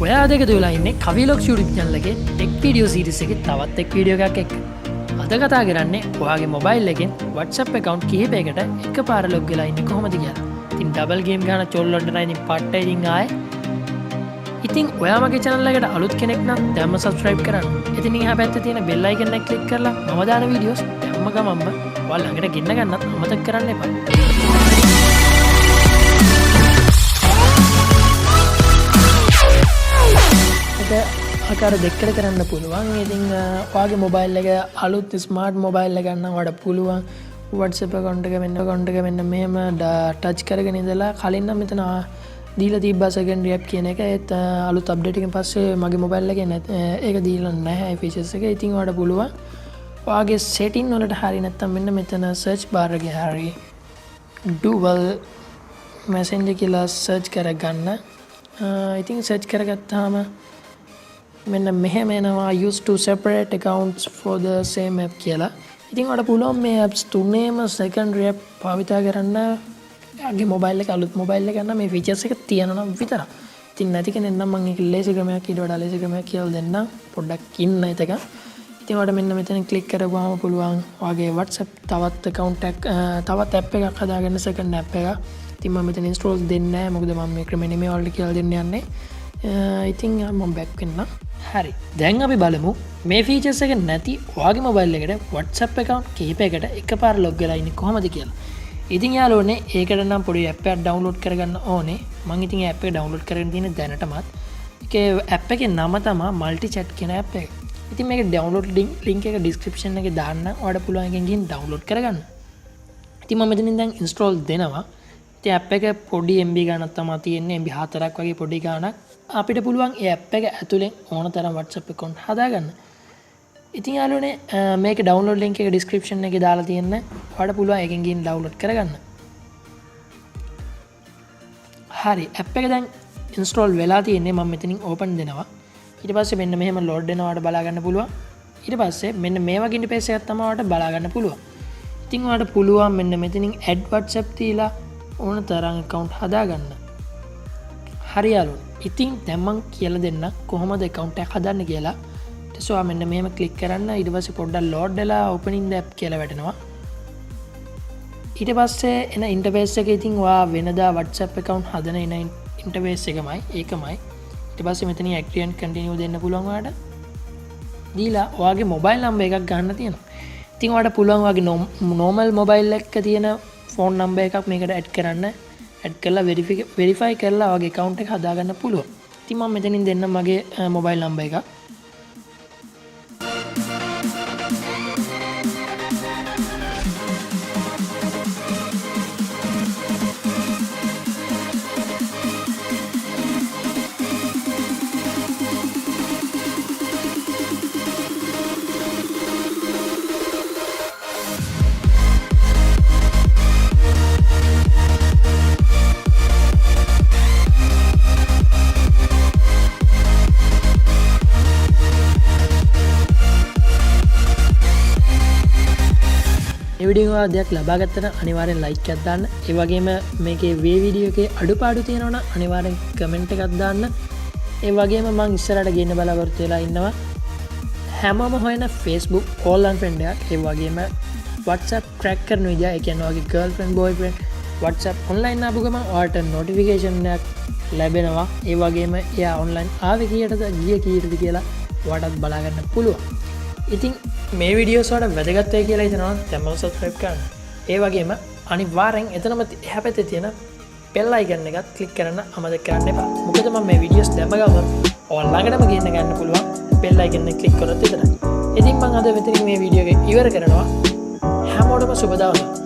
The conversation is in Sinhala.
ඔයා දෙක දුවලා ඉන්නේ කවී ලොග්ස් YouTube channel එකේ ටෙක් වීඩියෝ සීරීස් එකේ තවත් එක් වීඩියෝ එකක් එක්ක. අද කතා කරන්නේ ඔයාගේ මොබයිල් එකෙන් WhatsApp account කිහිපයකට එකපාර ලොග් වෙලා ඉන්නේ කොහොමද කියලා. ඉතින් ඩබල් ගේම් ගන්න චොල්ලොන්ට නයි ඉතින් පට්ට ඉතින් ආයේ. ඉතින් ඔයා මගේ channel එකට අලුත් කෙනෙක් නම් දැම්ම subscribe කරන්න. ඉතින් එහා පැත්තේ තියෙන bell icon එක click කරලා මම දාන videos දැම්ම ගමන්ම ඔයා ළඟට ගෙන්න ගන්නත් අමතක කරන්න එපා. ආකාර දෙකකට කරන්න පුළුවන්. ඉතින් ඔයාගේ මොබයිල් එක අලුත් ස්මාර්ට් මොබයිල් එක ගන්න වඩා පුළුවන් WhatsApp account එක මෙන්න මෙහෙම ටච් කරගෙන ඉඳලා කලින් නම් මෙතන දීලා තිබ්බා secondary app කියන එක. ඒත් අලුත් අප්ඩේට් එකෙන් පස්සේ මගේ මොබයිල් එකේ ඒක දීලා නැහැ ඒ features එක. ඉතින් ඔයාලට පුළුවන් ඔයාගේ setting වලට හරිය නැත්නම් මෙන්න මෙතන search bar එකේ හරිය dual messenger කියලා search කරගන්න. ඉතින් search කරගත්තාම මෙන්න මෙහෙම එනවා use to separate accounts for the same app කියලා. ඉතින් ඔයාලට පුළුවන් මේ apps තුනේම secondary app භාවිතා කරන්න. යාගේ මොබයිල් එක අලුත් මොබයිල් එක ගන්න මේ features එක තියෙනවා නම් විතරයි. ඉතින් නැති කෙනෙක් නම් මම ඒක ලේසි ක්‍රමයක් ඊට වඩා ලේසි ක්‍රමයක් කියලා දෙන්නම්. පොඩ්ඩක් ඉන්න ඒක. ඉතින් ඔයාලට මෙන්න මෙතන click කරපුවාම පුළුවන් ඔයාගේ WhatsApp තවත් account එක තවත් app එකක් හදාගන්න second app එක. ඉතින් මම මෙතන install දෙන්නේ නැහැ මොකද මම මේ ක්‍රමෙ නෙමෙයි ඔයාලට කියලා දෙන්න යන්නේ. ඉතින් මම back වෙන්න. හරි. දැන් අපි බලමු මේ features එක නැති ඔයාගේ මොබයිල් එකට WhatsApp account කිහිපයකට එකපාර log වෙලා ඉන්නේ කොහොමද කියලා. ඉතින් යාළුවනේ ඒකට නම් පොඩි app එකක් download කරගන්න ඕනේ. මම ඉතින් app එක download කරගෙන තියෙන දැනටමත්. ඒකේ app එකේ නම තමයි multi chat කියන app එක. ඉතින් මේක download link එක description එකේ දාන්න ඔයාලට පුළුවන් එකෙන් ගිහින් download කරගන්න. ඉතින් මම මෙතනින් දැන් install දෙනවා. ඉතින් app එක පොඩි MB ගණනක් තමයි තියෙන්නේ. MB 4ක් වගේ පොඩි ගණනක්. අපිට පුළුවන් ඒ app එක ඇතුලෙන් ඕන තරම් WhatsApp account හදාගන්න. ඉතින් යාළුවනේ මේක download link එක description එකේ දාලා තියෙන්න. ඔයාලට පුළුවන් එකෙන් ගිහින් download කරගන්න. හරි app එක දැන් install වෙලා තියෙන්නේ. මම මෙතනින් open දෙනවා. ඊට පස්සේ මෙන්න මෙහෙම load වෙනවා ඔයාලට බලා ගන්න පුළුවන්. ඊට පස්සේ මෙන්න මේ වගේ interface එකක් තමයි ඔයාලට බලා ගන්න පුළුවන්. ඉතින් ඔයාලට පුළුවන් මෙන්න මෙතනින් add WhatsApp තියලා ඕන තරම් account හදාගන්න. හරි යාළුවනේ. ඉතින් දැන් මම කියලා දෙන්න කොහොමද account එකක් හදන්න කියලා. ඊට පස්සේ මෙන්න මෙහෙම click කරන්න. ඊට පස්සේ පොඩ්ඩක් load වෙලා opening the app කියලා වැටෙනවා. ඊට පස්සේ එන interface එක ඉතින් ඔයා වෙනදා WhatsApp account හදන එන interface එකමයි ඒකමයි. ඊට පස්සේ මෙතන active and continue දෙන්න පුළුවන් ඔයාලට. දීලා ඔයාගේ mobile number එකක් ගන්න තියෙනවා. ඉතින් ඔයාලට පුළුවන් ඔයාගේ normal mobile එකක තියෙන phone number එකක් මේකට add කරන්න. add කරලා verify කරලා ඔයාගේ account එක හදාගන්න පුළුවන්. ඉතින් මම මෙතනින් දෙන්න මගේ mobile number එක. වීඩියෝ දෙයක් ලබා ගත්තට අනිවාර්යෙන් ලයික් එකක් දාන්න. ඒ වගේම මේකේ මේ වීඩියෝ එකේ අඩුපාඩු තියෙනවා නම් අනිවාර්යෙන් කමෙන්ට් එකක් දාන්න. ඒ වගේම මම ඉස්සරහට ගෙන්න බලාපොරොත්තු වෙලා ඉන්නවා හැමෝම හොයන Facebook online friend එකක්. ඒ වගේම WhatsApp track කරන විදිය. ඒ කියන්නේ ඔයාගේ girlfriend boyfriend WhatsApp online ආපු ගමන් ඔයාලට notification එකක් ලැබෙනවා. ඒ වගේම එයා online ආවේ කීයටද ගියේ කීයටද කියලා ඔයාලටත් බලා ගන්න පුළුවන්. ඉතින් මේ වීඩියෝස් වලට වැදගත් වෙයි කියලා හිතනවා දැන්ම subscribe කරන්න. ඒ වගේම අනිවාර්යෙන් එතනම එහා පැත්තේ තියෙන bell icon එකත් click කරන්න අමතක කරන්න එපා. මොකද මම මේ වීඩියෝස් දැම්ම ගමන් ඔයාලටම ගෙන්න ගන්න පුළුවන් bell icon එක click කරොත් විතරයි. ඉතින් මම අද මෙතනින් මේ වීඩියෝ එක ඉවර කරනවා. හැමෝටම සුබ දවසක්.